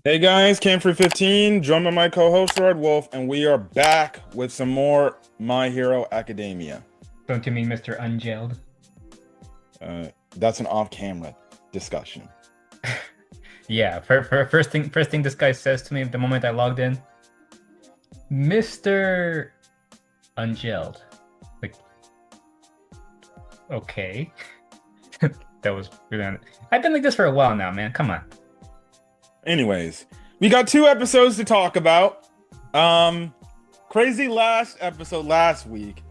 Hey guys, Cam315, joined by my co-host Red Wolf, and we are back with some more My Hero Academia. Don't you mean Mr. Unjailed? That's an off-camera discussion. Yeah, first thing this guy says to me the moment I logged in, Mr. Unjailed. Like, okay. That was really. I've been like this for a while now, man. Come on. Anyways, we got two episodes to talk about. Crazy last episode last week,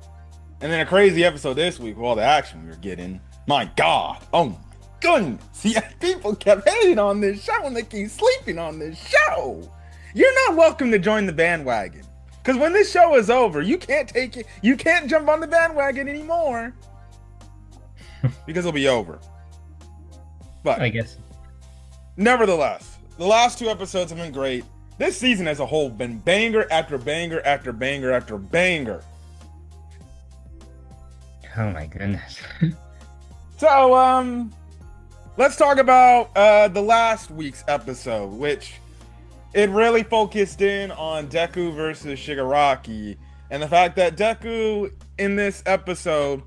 and then a crazy episode this week with all the action we were getting. My God. Oh my goodness. Yeah, people kept hating on this show and they keep sleeping on this show. You're not welcome to join the bandwagon. Because when this show is over, you can't take it. You can't jump on the bandwagon anymore. Because it'll be over. But I guess. nevertheless, the last two episodes have been great. This season as a whole been banger after banger after banger after banger. Oh my goodness. So, let's talk about the last week's episode, which it really focused in on Deku versus Shigiraki, and the fact that Deku in this episode,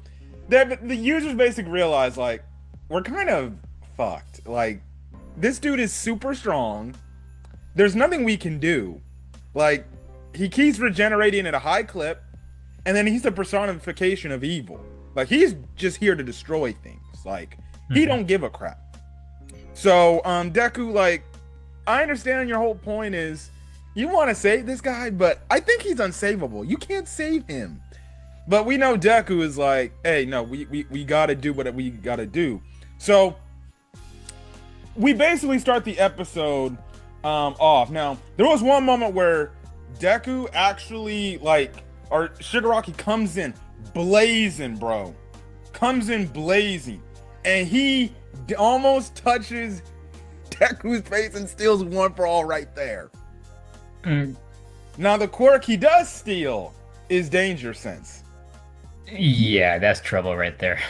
the users basically realized, like, we're kind of fucked. Like, this dude is super strong. There's nothing we can do. Like, he keeps regenerating at a high clip, and then he's the personification of evil. Like, he's just here to destroy things. Like, he don't give a crap. So, Deku, like, I understand your whole point is you want to save this guy, but I think he's unsavable. You can't save him. But we know Deku is like, hey, no, we gotta do what we gotta do. So, we basically start the episode off. Now, there was one moment where Deku actually, like, or Shigaraki comes in blazing, bro. Comes in blazing. And he almost touches Deku's face and steals one for all right there. Now, the quirk he does steal is Danger Sense. Yeah, that's trouble right there.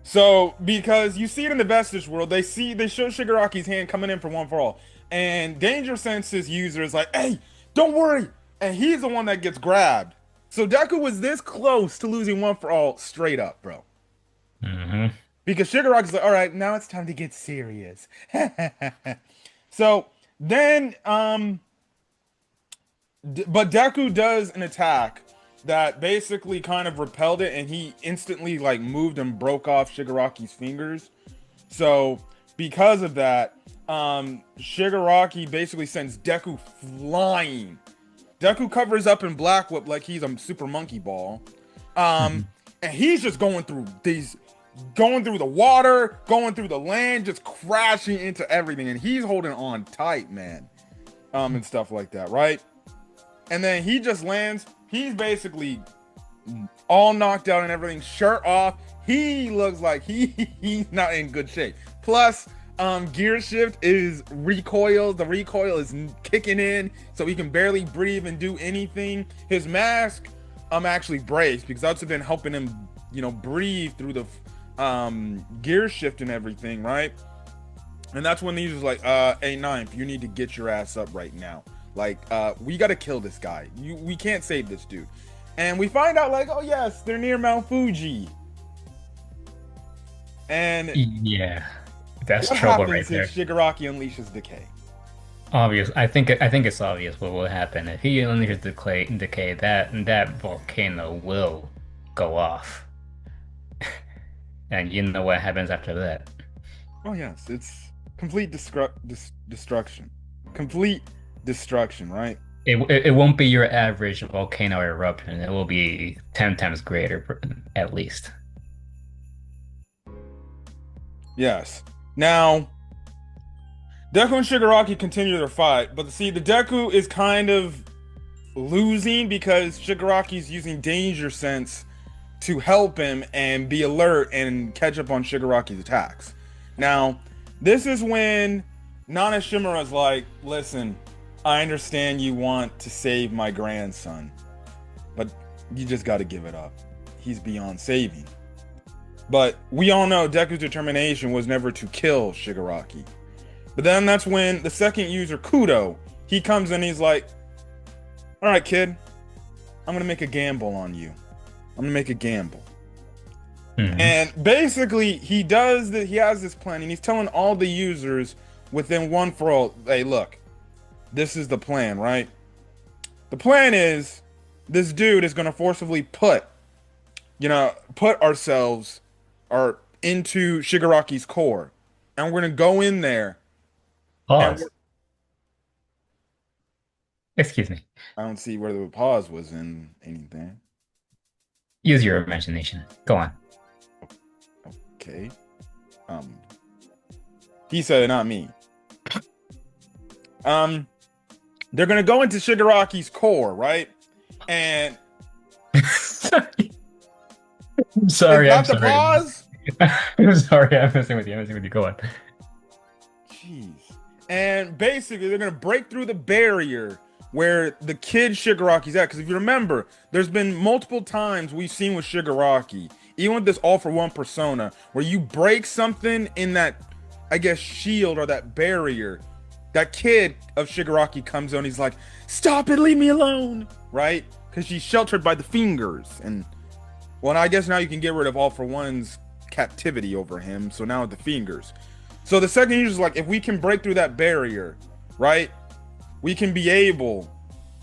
So, because you see it in the Vestige world, they show Shigaraki's hand coming in for one for all. And Danger Sense's user is like, hey, don't worry. And he's the one that gets grabbed. So Deku was this close to losing one for all straight up, bro. Because Shigaraki's like, all right, now it's time to get serious. So then, but Deku does an attack that basically kind of repelled it, and he instantly like moved and broke off Shigaraki's fingers. So because of that, Shigaraki basically sends Deku flying. Deku covers up in Black Whip like he's a super monkey ball. And he's just going through the water, going through the land, just crashing into everything, and he's holding on tight, man. And stuff like that, right? And then he just lands. He's basically all knocked out and everything, shirt off. He looks like he's not in good shape. Plus, gear shift is recoil. The recoil is kicking in, so he can barely breathe and do anything. His mask, actually breaks because that's been helping him, breathe through the gear shift and everything, right? And that's when he's just like, hey, Ninth, you need to get your ass up right now. Like, we gotta kill this guy. We can't save this dude. And we find out, like, oh yes, they're near Mount Fuji. And Yeah, that's what trouble happens right there. if Shigaraki unleashes decay? Obvious. I think it's obvious what will happen if he unleashes decay. That volcano will go off, and you know what happens after that. Oh yes, it's complete destruction. Complete destruction, right? It won't be your average volcano eruption. It will be 10 times greater, at least. Yes. Now, Deku and Shigaraki continue their fight, but see, the Deku is kind of losing because Shigaraki's using Danger Sense to help him and be alert and catch up on Shigaraki's attacks. Now, this is when Nana Shimura's like, listen, I understand you want to save my grandson, but you just got to give it up. He's beyond saving. But we all know Deku's determination was never to kill Shigaraki. But then that's when the second user, Kudo, he comes in. He's like, "All right, kid, I'm gonna make a gamble on you. I'm gonna make a gamble." Mhm. And basically, he does that. He has this plan, and he's telling all the users within One for All, "Hey, look, this is the plan, right? The plan is this dude is gonna forcibly put ourselves or into Shigaraki's core, and we're gonna go in there, and Pause. Excuse me. I don't see where the pause was in anything. Use your imagination. Go on. Okay, um, he said it, not me. Um, they're gonna go into Shigaraki's core, right? And Sorry. I'm is sorry. I'm that the sorry. pause? I'm sorry. I'm messing with you. I'm messing with you. Go on. Jeez. And basically, they're gonna break through the barrier where the kid Shigaraki's at. Because if you remember, there's been multiple times we've seen with Shigaraki, even with this All for One persona, where you break something in that, I guess, shield or that barrier. That kid of Shigaraki comes on. He's like, "Stop it, leave me alone," right? Because she's sheltered by the fingers. And well, I guess now you can get rid of All for One's captivity over him. So now the fingers. So the second user is like, if we can break through that barrier, right? We can be able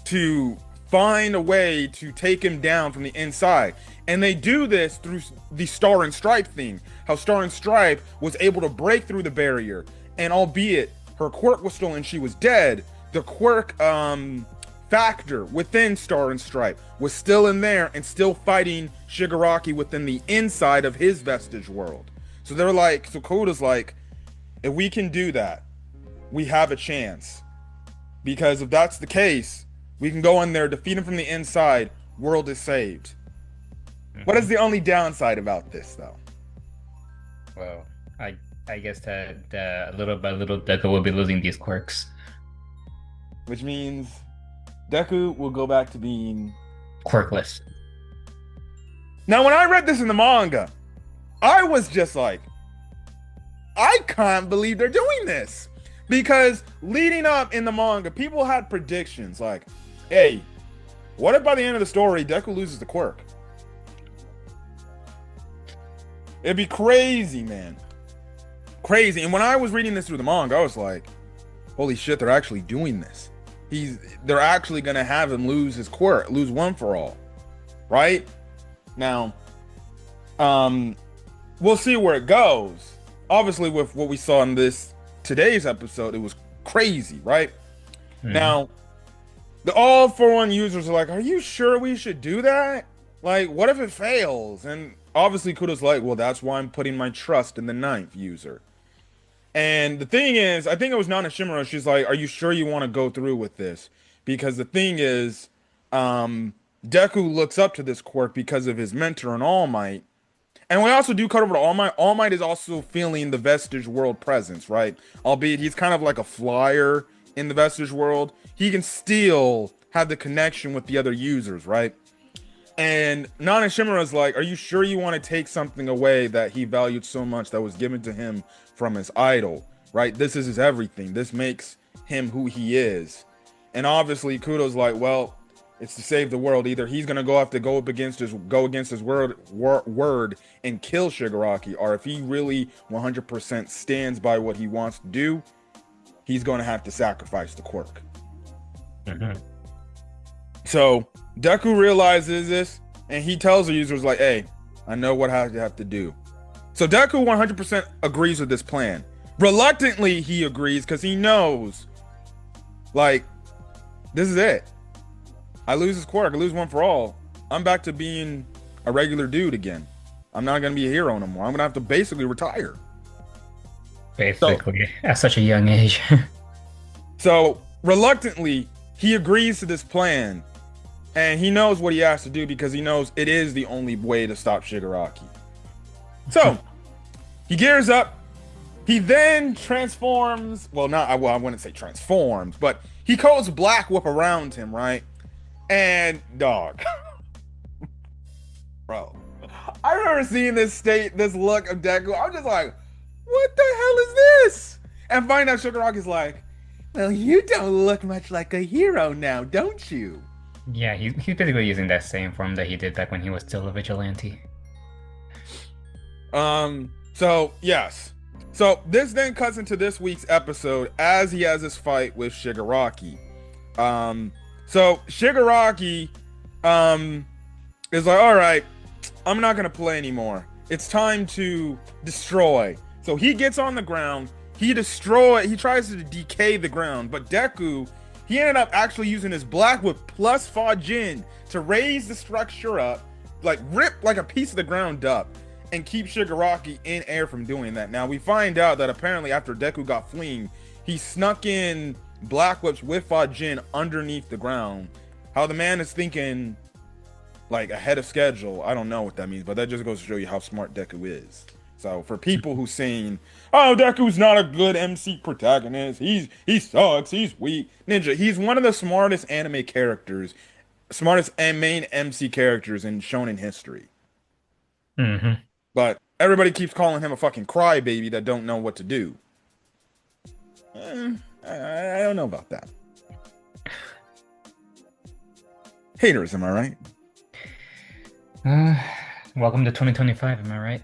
to find a way to take him down from the inside. And they do this through the Star and Stripe thing. How Star and Stripe was able to break through the barrier. And albeit her quirk was stolen, she was dead, the quirk factor within Star and Stripe was still in there and still fighting Shigaraki within the inside of his Vestige world. So they're like, so Koda's like, if we can do that, we have a chance. Because if that's the case, we can go in there, defeat him from the inside, world is saved. What is the only downside about this, though? Well, I guess that little by little Deku will be losing these quirks. Which means Deku will go back to being Quirkless. Now, when I read this in the manga, I was just like, I can't believe they're doing this. Because leading up in the manga, people had predictions like, hey, what if by the end of the story, Deku loses the quirk? It'd be crazy, man. Crazy. And when I was reading this through the manga, I was like, holy shit, they're actually doing this. They're actually gonna have him lose his quirk, lose One for All. Right? Now, we'll see where it goes. Obviously, with what we saw in today's episode, it was crazy, right? Mm-hmm. Now, the All for One users are like, are you sure we should do that? Like, what if it fails? And obviously Kudo's like, well, that's why I'm putting my trust in the 9th user. And the thing is, I think it was Nana Shimura, she's like, are you sure you want to go through with this? Because the thing is, Deku looks up to this quirk because of his mentor in All Might. And we also do cut over to All Might. All Might is also feeling the Vestige world presence, right? Albeit he's kind of like a flyer in the Vestige world. He can still have the connection with the other users, right? And Nana Shimura's like, are you sure you want to take something away that he valued so much that was given to him from his idol, right? This is his everything. This makes him who he is. And obviously Kudo's like, well, it's to save the world. Either he's gonna go against his word and kill Shigaraki, or if he really 100% stands by what he wants to do, he's gonna have to sacrifice the quirk. Mm-hmm. So Deku realizes this, and he tells the users like, "Hey, I know what I have to do." So Deku 100% agrees with this plan. Reluctantly, he agrees because he knows, like, this is it. I lose his quirk. I lose One for All. I'm back to being a regular dude again. I'm not going to be a hero no more. I'm going to have to basically retire. Basically, at such a young age. So, reluctantly, he agrees to this plan. And he knows what he has to do because he knows it is the only way to stop Shigaraki. So, he gears up. He then transforms. Well, I wouldn't say transforms, but he codes Black Whip around him, right? And dog, bro, I remember seeing this look of Deku. I'm just like, what the hell is this? And find out Shigaraki's like, well, you don't look much like a hero now, don't you? Yeah, he's basically using that same form that he did back when he was still a vigilante. So yes. So this then cuts into this week's episode as he has his fight with Shigaraki. So Shigaraki, is like, all right, I'm not gonna play anymore. It's time to destroy. So he gets on the ground. He tries to decay the ground, but Deku, he ended up actually using his Black Whip plus Fajin to raise the structure up, like rip like a piece of the ground up, and keep Shigaraki in air from doing that. Now we find out that apparently after Deku got fleeing, he snuck in Black Whips with Fajin underneath the ground. How the man is thinking like ahead of schedule, I don't know what that means, but that just goes to show you how smart Deku is. So for people who saying, "Oh, Deku's not a good MC protagonist. He sucks. He's weak." Ninja, he's one of the smartest anime characters, smartest and main MC characters in shonen history. Mm-hmm. But everybody keeps calling him a fucking crybaby that don't know what to do. I don't know about that. Haters, am I right? Welcome to 2025, am I right?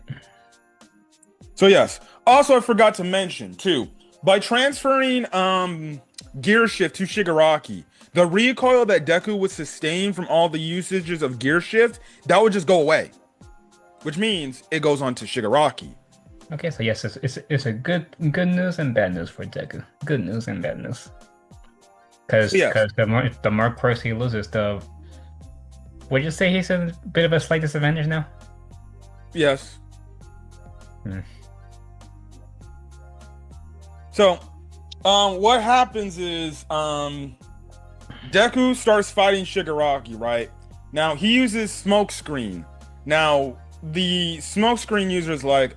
So yes. Also, I forgot to mention too, by transferring Gear Shift to Shigaraki, the recoil that Deku would sustain from all the usages of Gear Shift, that would just go away. Which means it goes on to Shigaraki. Okay, so yes, it's a good news and bad news for Deku. Good news and bad news. Because the more course he loses, would you say he's a bit of a slight disadvantage now? Yes. So, what happens is, Deku starts fighting Shigaraki, right? Now, he uses Smoke Screen. Now, the Smoke Screen user's like,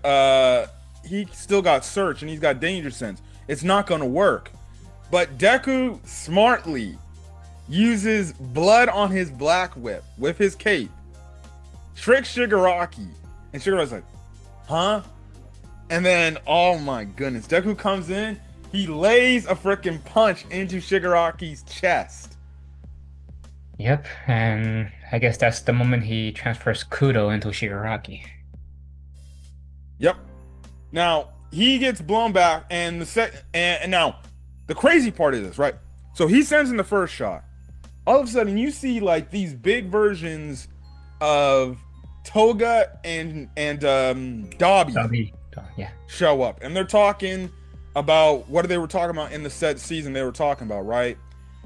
he still got Search and he's got Danger Sense. It's not gonna work. But Deku smartly uses blood on his Black Whip with his cape, tricks Shigaraki, and Shigaraki's like, huh? And then, oh my goodness, Deku comes in, he lays a freaking punch into Shigaraki's chest. Yep, and I guess that's the moment he transfers Kudo into Shigaraki. Yep. Now, he gets blown back, and and now, the crazy part of this, right? So he sends in the first shot. All of a sudden, you see like these big versions of Toga and Dabi. Yeah. Show up, and they're talking about what they were talking about in the set season they were talking about, right?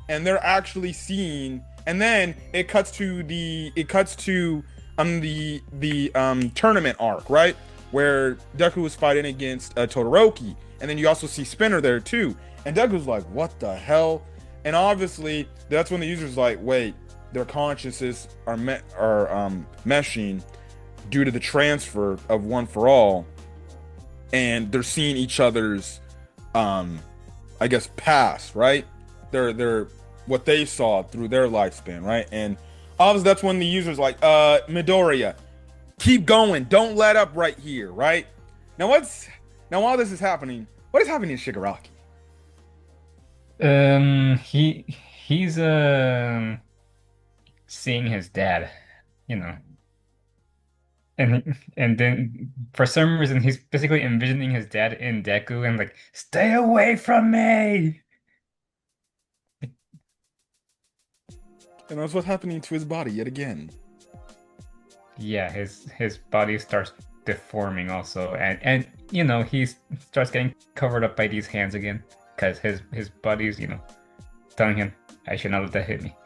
And they're actually seeing, and then it cuts to the tournament arc, right? Where Deku was fighting against Todoroki, and then you also see Spinner there too. And Deku's like, what the hell? And obviously, that's when the user's like, wait, their consciences are meshing due to the transfer of One for All, and they're seeing each other's, I guess, past, right? They're what they saw through their lifespan, right? And obviously, that's when the user's like, Midoriya, keep going, don't let up right here, right? Now while this is happening, what is happening to Shigaraki? He's seeing his dad, you know. And then for some reason he's basically envisioning his dad in Deku and like, stay away from me. And that's what's happening to his body yet again. Yeah, his body starts deforming also, and you know, he starts getting covered up by these hands again because his body's, you know, telling him, I should not let that hit me.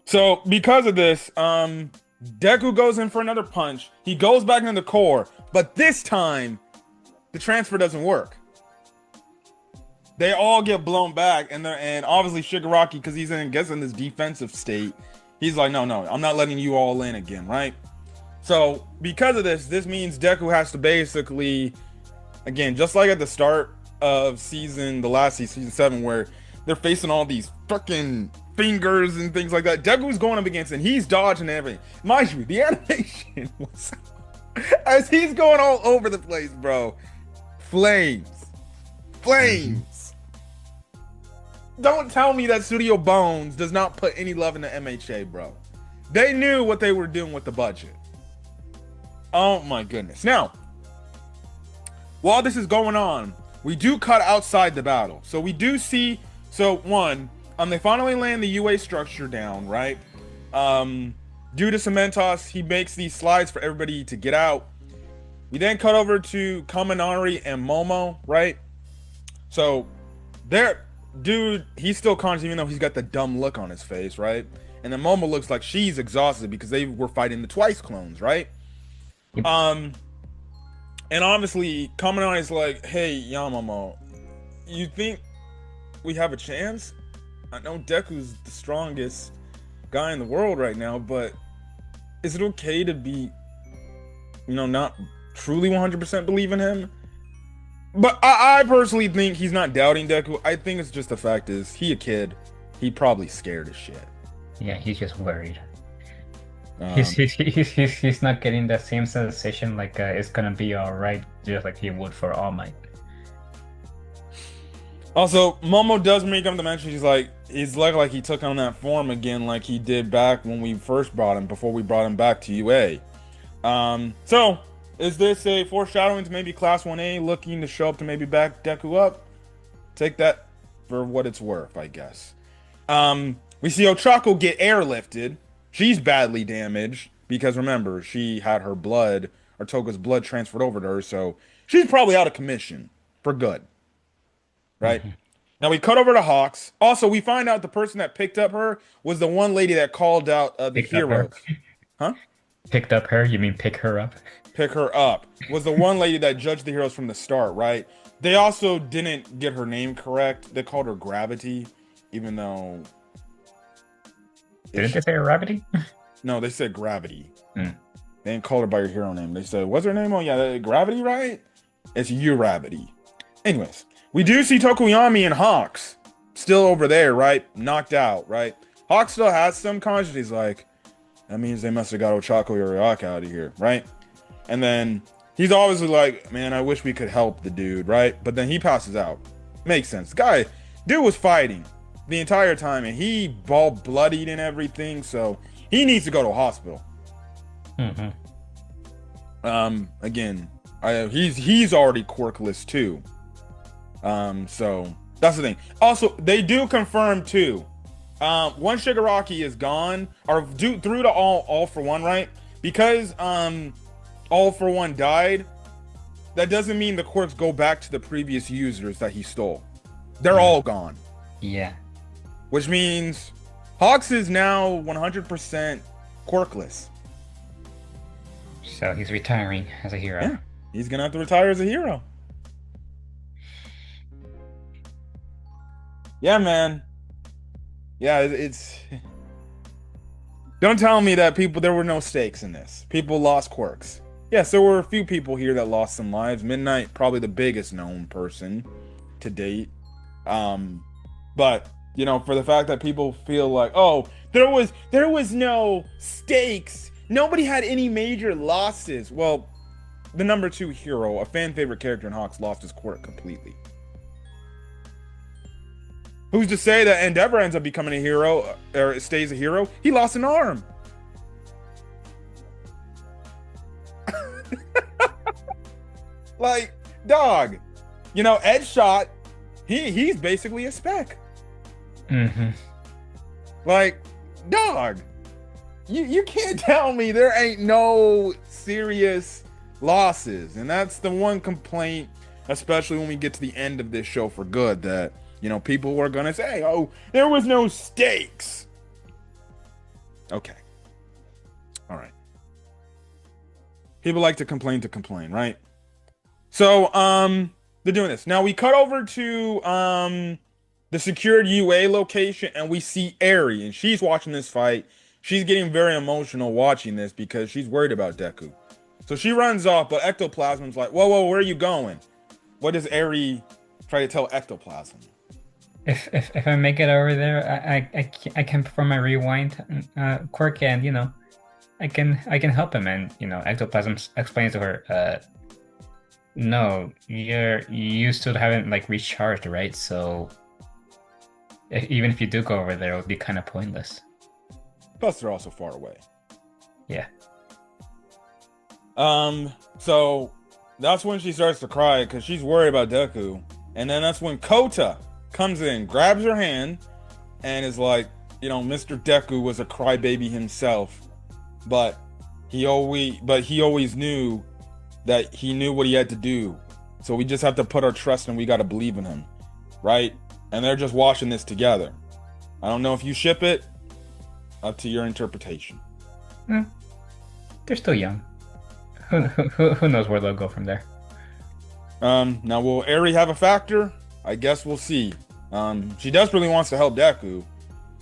So because of this, Deku goes in for another punch. He goes back into the core, but this time the transfer doesn't work. They all get blown back, and obviously Shigaraki, because he's in this defensive state, he's like, no, I'm not letting you all in again, right? So because of this means Deku has to basically, again, just like at the start of the last season 7, where they're facing all these fucking fingers and things like that. Deku's going up against it, and he's dodging everything. Mind you, the animation was as he's going all over the place, bro. Flames. flames. Don't tell me that Studio Bones does not put any love into MHA, bro. They knew what they were doing with the budget. Oh my goodness. Now, while this is going on, we do cut outside the battle. So we do see, they finally land the UA structure down, right? Due to Cementos, he makes these slides for everybody to get out. We then cut over to Kaminari and Momo, right? So dude, he's still conscious even though he's got the dumb look on his face, right? And then Momo looks like she's exhausted because they were fighting the Twice clones, right? Yep. And obviously Kaminari's like, hey, Yamamoto, you think we have a chance? I know Deku's the strongest guy in the world right now, but is it okay to be, not truly 100% believe in him? But I personally think he's not doubting Deku. I think it's just the fact is he a kid. He probably scared as shit. Yeah, he's just worried. He's not getting the same sensation like it's gonna be alright, just like he would for All Might. Also, Momo does make him to mention he's like he took on that form again like he did back when we first brought him, before we brought him back to UA. So is this a foreshadowing to maybe Class 1A looking to show up to maybe back Deku up? Take that for what it's worth, I guess. We see Ochako get airlifted. She's badly damaged because remember, she had her blood, or Toga's blood transferred over to her, so she's probably out of commission for good. Right? Mm-hmm. Now we cut over to Hawks. Also, we find out the person that picked up her was the one lady that called out the heroes. Huh? Picked up her? You mean pick her up? Pick her up. Was the one lady that judged the heroes from the start, right? They also didn't get her name correct. They called her Gravity, even though... Didn't they say Gravity? No, they said Gravity. Mm. They didn't call her by her hero name. They said, what's her name? Oh, yeah, Gravity, right? It's Gravity. Anyways, we do see Tokoyami and Hawks still over there, right? Knocked out, right? Hawks still has some conscience. He's like, that means they must have got Ochako Yoriaka out of here, right? And then he's always like, man, I wish we could help the dude, right? But then he passes out. Makes sense. Dude was fighting the entire time, and he all bloodied and everything, so he needs to go to a hospital. Mm-hmm. Again, he's already quirkless too. So that's the thing. Also, they do confirm too. Once Shigiraki is gone, or through to all for one, right? Because all for one died, that doesn't mean the quirks go back to the previous users that he stole. They're all gone. Yeah. Which means Hawks is now 100% quirkless. So he's retiring as a hero. Yeah, he's gonna have to retire as a hero. Yeah, man. Yeah, it's... Don't tell me that there were no stakes in this. People lost quirks. Yes, there were a few people here that lost some lives. Midnight, probably the biggest known person to date. But, for the fact that people feel like, oh, there was no stakes. Nobody had any major losses. Well, the number 2 hero, a fan favorite character in Hawks, lost his quirk completely. Who's to say that Endeavor ends up becoming a hero, or stays a hero? He lost an arm. Like, dog. Edgeshot, he's basically a spec. Mm-hmm. Like, dog. You can't tell me there ain't no serious losses. And that's the one complaint, especially when we get to the end of this show for good, that people were gonna say, oh, there was no stakes. Okay. All right. People like to complain, right? So, they're doing this. Now we cut over to the secured UA location, and we see Eri, and she's watching this fight. She's getting very emotional watching this because she's worried about Deku. So she runs off, but Ectoplasm's like, whoa, where are you going? What does Eri try to tell Ectoplasm? If I make it over there, I can perform my rewind quirk, and I can help him. And Ectoplasm explains to her, No, you still haven't like recharged, right? So even if you do go over there, it would be kind of pointless. Plus, they're also far away. Yeah. So that's when she starts to cry because she's worried about Deku. And then that's when Kota comes in, grabs her hand, and is like, Mr. Deku was a crybaby himself, but he always knew that he knew what he had to do. So we just have to put our trust and we got to believe in him, right? And they're just watching this together. I don't know if you ship it. Up to your interpretation. They're still young. Who knows where they'll go from there? Now will Eri have a factor? I guess we'll see. She desperately wants to help Deku.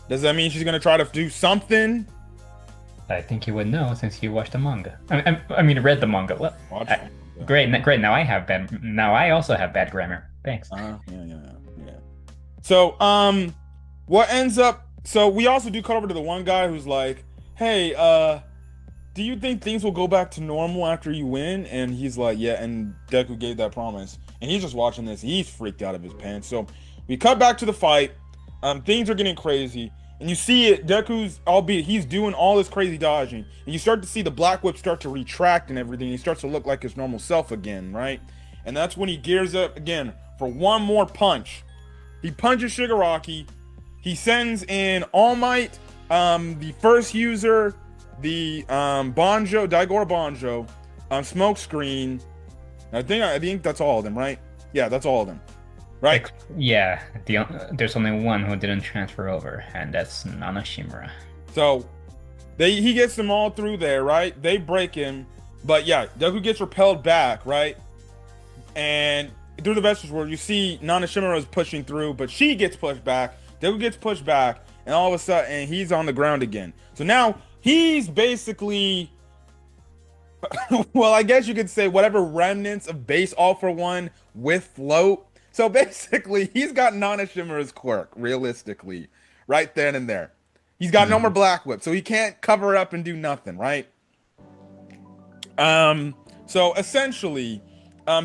Does that mean she's gonna try to do something? I think you would know since you watched the manga. I mean, read the manga. Well, great. Now I also have bad grammar. Thanks. Yeah. So, what ends up? So we also do cut over to the one guy who's like, "Hey, do you think things will go back to normal after you win?" And he's like, "Yeah." And Deku gave that promise, and he's just watching this. He's freaked out of his pants. So we cut back to the fight. Things are getting crazy, and you see it. Deku's, albeit he's doing all this crazy dodging, and you start to see the Black Whip start to retract and everything. He starts to look like his normal self again, right? And that's when he gears up again for one more punch. He punches Shigaraki. He sends in All Might, the first user, the Banjo, Daigoro Banjo, Smokescreen. I think that's all of them, right? Yeah, that's all of them. Right. Yeah, there's only one who didn't transfer over, and that's Nanashimura. So he gets them all through there, right? They break him, but yeah, Deku gets repelled back, right? And through the Vestige world, you see Nanashimura is pushing through, but she gets pushed back. Deku gets pushed back, and all of a sudden, he's on the ground again. So now he's basically, well, I guess you could say whatever remnants of base All for One with float. So basically, he's got Nanashimura's quirk, realistically, right then and there. He's got no more Black Whip, so he can't cover up and do nothing, right? So essentially,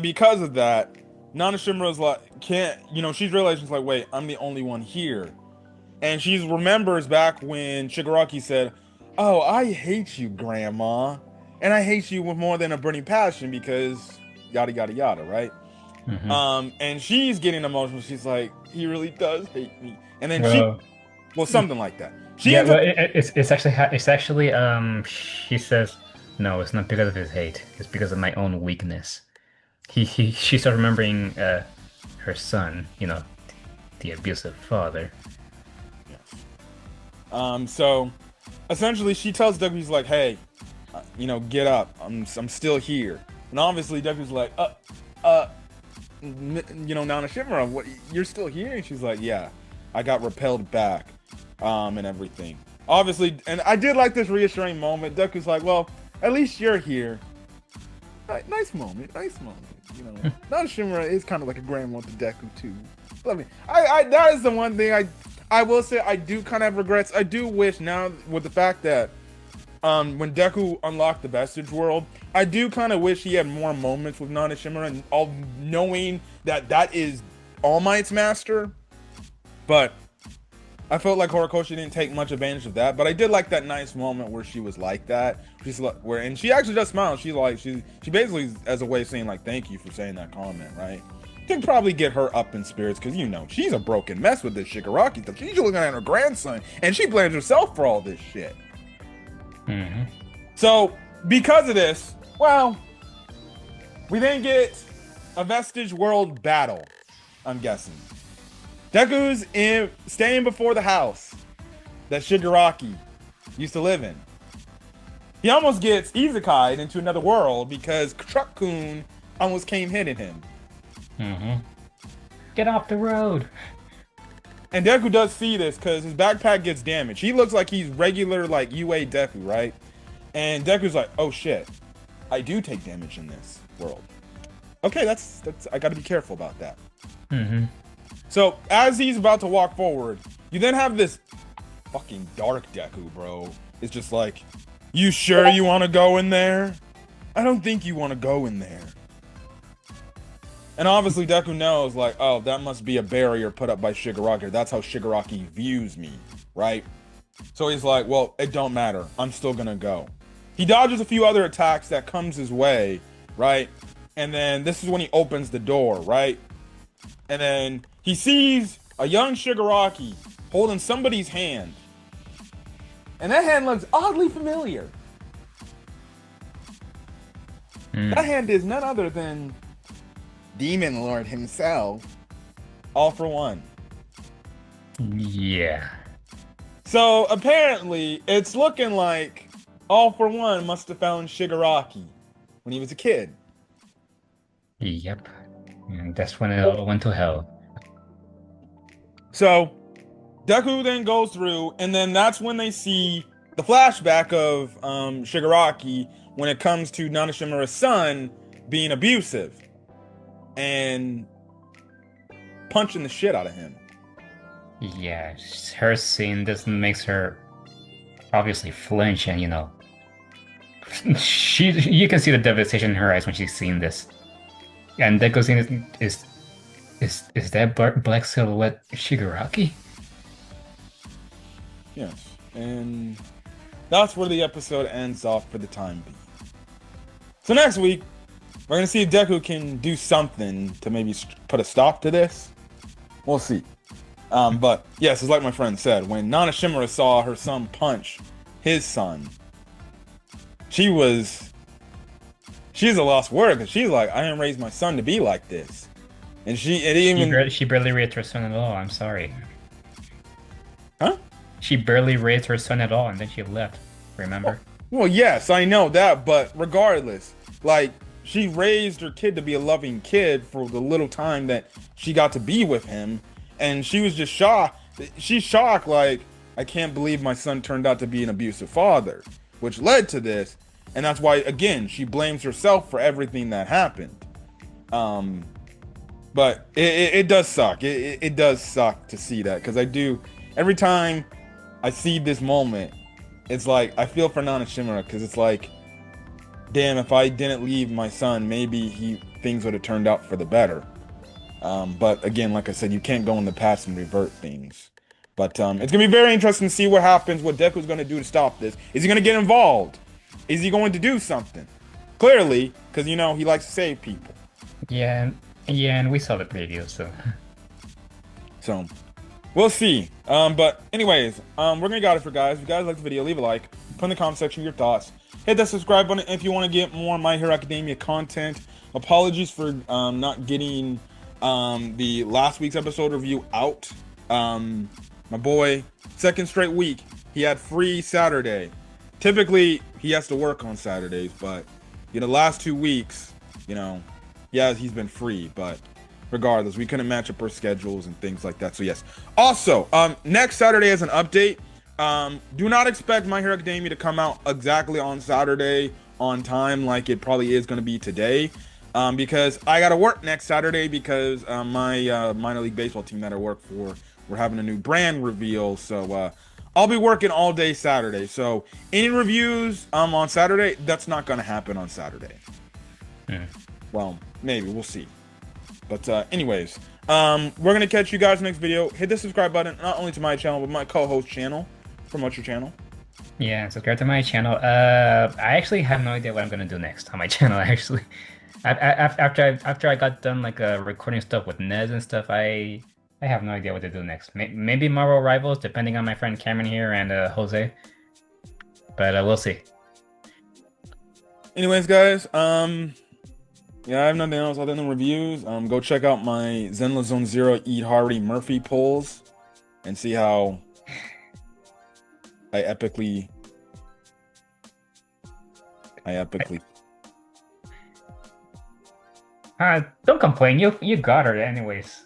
because of that, Nanashimura's like, she's realizing, she's like, wait, I'm the only one here. And she remembers back when Shigaraki said, "Oh, I hate you, Grandma. And I hate you with more than a burning passion because yada, yada, yada," right? And she's getting emotional. She's like, "He really does hate me." And then something like that. It's actually she says, "No, it's not because of his hate. It's because of my own weakness." She starts remembering her son, the abusive father. Yes. So essentially she tells Deku, he's like, "Hey, get up. I'm still here." And obviously Deku's like, Nanashimura, what, you're still here? And she's like, "Yeah, I got repelled back, and everything." Obviously, and I did like this reassuring moment. Deku's like, "Well, at least you're here." Nice moment. Nanashimura is kind of like a grandma to Deku too. That is the one thing I will say I do kind of have regrets. I do wish now with the fact that when Deku unlocked the Vestige world, I do kind of wish he had more moments with Nanashimura and all knowing that is All Might's master. But I felt like Horikoshi didn't take much advantage of that. But I did like that nice moment where she was like that. And she actually just smiled. She basically as a way of saying like, "Thank you for saying that comment," right? To probably get her up in spirits because she's a broken mess with this Shigaraki stuff. She's looking at her grandson and she blames herself for all this shit. So because of this, well, we then get a Vestige world battle, I'm guessing. Deku's staying before the house that Shigaraki used to live in. He almost gets isekai'd into another world because Truck-kun almost came hitting him. Get off the road. And Deku does see this because his backpack gets damaged. He looks like he's regular like UA Deku, right? And Deku's like, "Oh shit, I do take damage in this world. Okay, that's I gotta be careful about that." So as he's about to walk forward, you then have this fucking dark Deku, bro. It's just like, "You sure you want to go in there? I don't think you want to go in there." And obviously Deku knows, like, oh, that must be a barrier put up by Shigaraki. That's how Shigaraki views me, right? So he's like, well, it don't matter. I'm still gonna go. He dodges a few other attacks that comes his way, right? And then this is when he opens the door, right? And then he sees a young Shigaraki holding somebody's hand. And that hand looks oddly familiar. That hand is none other than Demon Lord himself, All For One. Yeah. So apparently, it's looking like All For One must have found Shigaraki when he was a kid. Yep. And that's when it all went to hell. So Deku then goes through, and then that's when they see the flashback of Shigaraki when it comes to Nanashimura's son being abusive and punching the shit out of him. Yeah, her scene doesn't makes her obviously flinch, and you can see the devastation in her eyes when she's seeing this. And Deku's scene is that black silhouette Shigaraki? Yes, and that's where the episode ends off for the time being. So next week, we're gonna see if Deku can do something to maybe put a stop to this. We'll see. But yes, it's like my friend said, when Nanashimura saw her son punch his son, she's a lost word, because she's like, I didn't raise my son to be like this. And she barely raised her son at all. I'm sorry. Huh? She barely raised her son at all, and then she left. Remember? Well, yes, I know that, but regardless, like, she raised her kid to be a loving kid for the little time that she got to be with him, and she was just shocked. She's shocked, like, I can't believe my son turned out to be an abusive father, which led to this, and that's why, again, she blames herself for everything that happened. But it does suck. It does suck to see that, because every time I see this moment, it's like, I feel for Nanashimura, because it's like, damn, if I didn't leave my son, maybe things would have turned out for the better. But again, like I said, you can't go in the past and revert things. But it's going to be very interesting to see what happens, what Deku's going to do to stop this. Is he going to get involved? Is he going to do something? Clearly, because, he likes to save people. Yeah, and we saw the preview, so... So, we'll see. But anyways, we're going to get it for guys. If you guys like the video, leave a like. Put in the comment section your thoughts. Hit that subscribe button if you want to get more My Hero Academia content. Apologies for not getting the last week's episode review out. My boy, second straight week, he had free Saturday. Typically, he has to work on Saturdays, but the last 2 weeks, he's been free. But regardless, we couldn't match up our schedules and things like that. So yes. Also, next Saturday as an update. Do not expect My Hero Academia to come out exactly on Saturday on time like it probably is going to be today, because I got to work next Saturday because my minor league baseball team that I work for, we're having a new brand reveal, so I'll be working all day Saturday. So any reviews on Saturday, that's not going to happen on Saturday. Well, maybe, we'll see. But anyways, we're going to catch you guys next video. Hit the subscribe button, not only to my channel, but my co-host channel. Promote your channel. Yeah, subscribe to my channel. I actually have no idea what I'm gonna do next on my channel. Actually, after I got done recording stuff with Nez and stuff, I have no idea what to do next. Maybe Marvel Rivals, depending on my friend Cameron here and Jose. But we'll see. Anyways, guys, yeah, I have nothing else other than reviews. Go check out my Zenla Zone Zero Eat Hardy Murphy pulls and see how I epically. Don't complain. You got her anyways.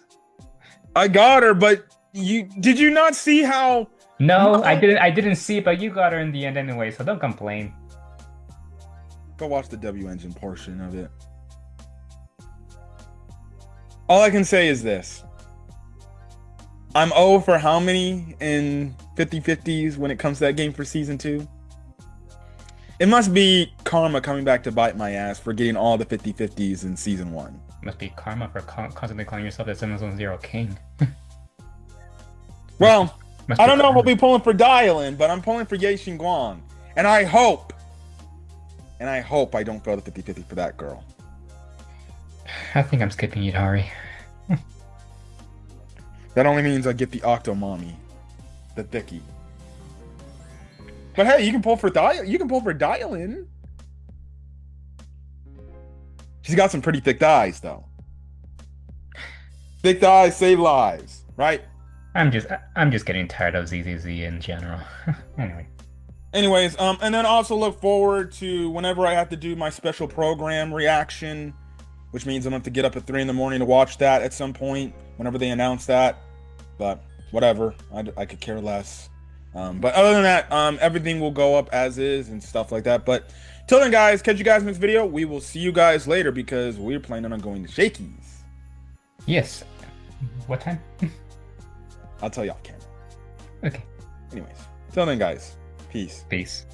I got her, but did you not see how? No, I didn't see, but you got her in the end anyway, so don't complain. Go watch the W Engine portion of it. All I can say is this. I'm 0 for how many in 50-50s when it comes to that game for Season 2? It must be karma coming back to bite my ass for getting all the 50/50s in season 1. Must be karma for constantly calling yourself the 710 king. Well, Must I be don't know if karma. I'll be pulling for Dialin, but I'm pulling for Ye Guang. And I hope I don't fail the 50/50 for that girl. I think I'm skipping Yudari. That only means I get the Octo Mommy, the thickie. But hey, you can pull for Dialin. She's got some pretty thick thighs, though. Thick thighs save lives, right? I'm just getting tired of ZZZ in general. Anyway. Anyways, and then also look forward to whenever I have to do my special program reaction, which means I'm gonna have to get up at 3 in the morning to watch that at some point whenever they announce that. But whatever, I could care less. But other than that, everything will go up as is and stuff like that. But till then, guys, catch you guys in this video. We will see you guys later because we're planning on going to Shakey's. Yes. What time? I'll tell you off camera. Okay. Anyways, till then, guys, peace. Peace.